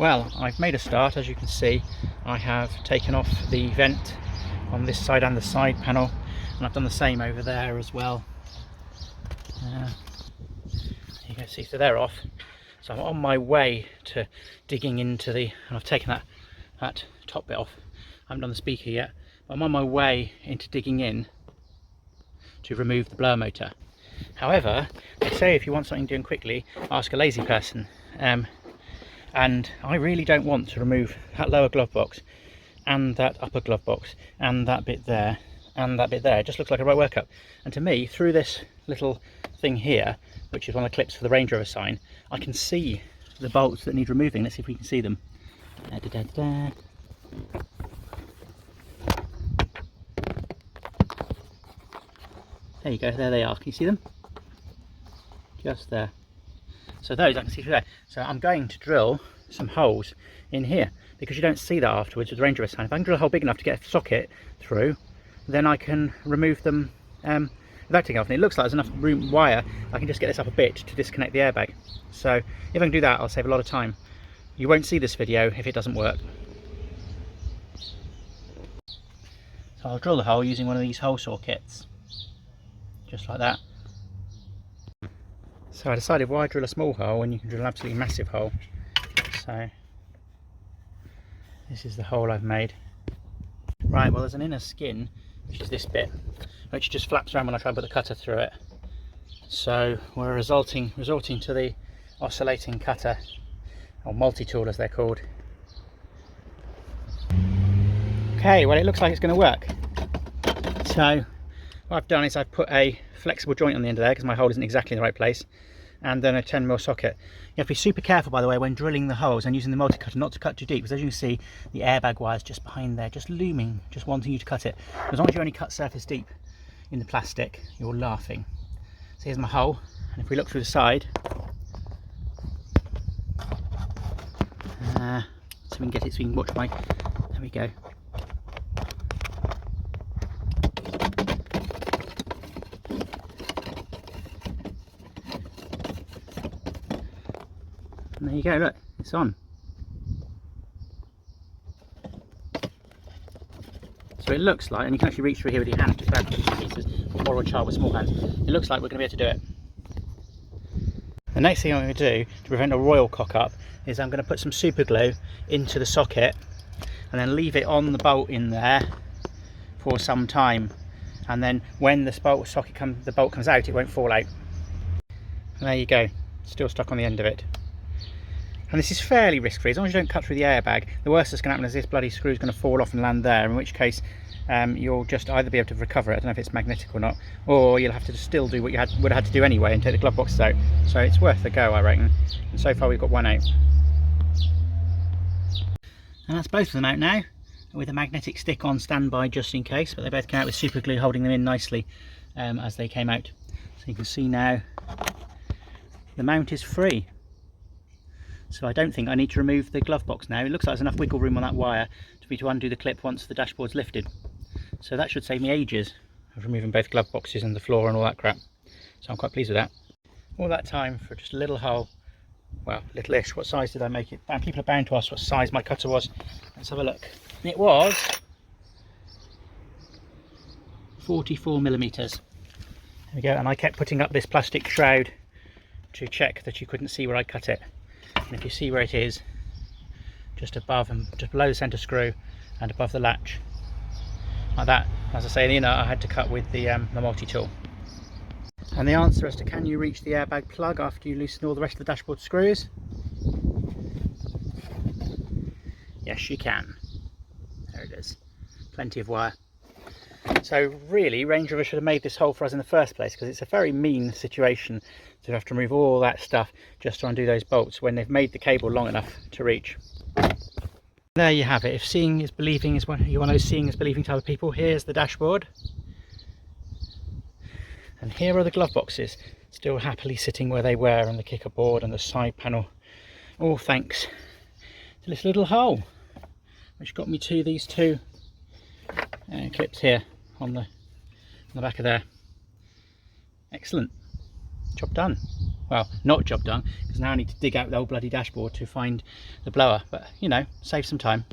Well, I've made a start. As you can see, I have taken off the vent on this side and the side panel, and I've done the same over there as well. You can see, so they're off. So I'm on my way to digging into the, and I've taken that top bit off. I haven't done the speaker yet, but I'm on my way into digging in to remove the blower motor. However, they say if you want something done quickly, ask a lazy person. And I really don't want to remove that lower glove box and that upper glove box and that bit there and that bit there. It just looks like a right workup. And to me, through this little thing here, which is one of the clips for the Range Rover sign, I can see the bolts that need removing. Let's see if we can see them. There you go, there they are. Can you see them? Just there. So those I can see through there. So I'm going to drill some holes in here, because you don't see that afterwards with the Range Rover sign. If I can drill a hole big enough to get a socket through, then I can remove them without taking off. And it looks like there's enough wire, I can just get this up a bit to disconnect the airbag. So if I can do that, I'll save a lot of time. You won't see this video if it doesn't work. So I'll drill the hole using one of these hole saw kits, just like that. So I decided, why drill a small hole when you can drill an absolutely massive hole? So this is the hole I've made. Right, well, there's an inner skin, which is this bit, which just flaps around when I try and put the cutter through it. So we're resorting to the oscillating cutter, or multi-tool as they're called. Okay, well, it looks like it's going to work. So what I've done is I've put a flexible joint on the end of there, because my hole isn't exactly in the right place, and then a 10mm socket. You have to be super careful, by the way, when drilling the holes and using the multi-cutter, not to cut too deep, because as you can see, the airbag wire's just behind there, just looming, just wanting you to cut it. As long as you only cut surface deep in the plastic, you're laughing. So here's my hole, and if we look through the side, so we can get it, so we can watch my, there we go. And there you go, look, it's on. So it looks like, and you can actually reach through here with your hand to grab two pieces, or borrow a child with small hands. It looks like we're going to be able to do it. The next thing I'm going to do to prevent a royal cock up is I'm going to put some super glue into the socket and then leave it on the bolt in there for some time. And then when the bolt comes out, it won't fall out. And there you go, still stuck on the end of it. And this is fairly risk-free, as long as you don't cut through the airbag. The worst that's going to happen is this bloody screw is going to fall off and land there, in which case you'll just either be able to recover it, I don't know if it's magnetic or not, or you'll have to still do what you would have had to do anyway and take the glove boxes out. So it's worth a go, I reckon. And so far we've got one out. And that's both of them out now, with a magnetic stick on standby just in case, but they both came out with super glue holding them in nicely as they came out. So you can see now the mount is free. So I don't think I need to remove the glove box now. It looks like there's enough wiggle room on that wire to undo the clip once the dashboard's lifted. So that should save me ages of removing both glove boxes and the floor and all that crap. So I'm quite pleased with that. All that time for just a little hole. Well, little-ish. What size did I make it? People are bound to ask what size my cutter was. Let's have a look. It was 44mm. There we go. And I kept putting up this plastic shroud to check that you couldn't see where I cut it. And if you see where it is, just above and just below the centre screw and above the latch, like that. As I say, the inner I had to cut with the multi-tool. And the answer as to can you reach the airbag plug after you loosen all the rest of the dashboard screws? Yes, you can. There it is. Plenty of wire. So really, Range Rover should have made this hole for us in the first place, because it's a very mean situation to have to remove all that stuff just to undo those bolts when they've made the cable long enough to reach. There you have it. If seeing is believing is one, you're one of those seeing is believing type of people, here's the dashboard. And here are the glove boxes, still happily sitting where they were, and the kicker board and the side panel. All thanks to this little hole, which got me to these two clips here on the back of there. Excellent. Job done. well, not job done, because now I need to dig out the old bloody dashboard to find the blower, but you know, save some time.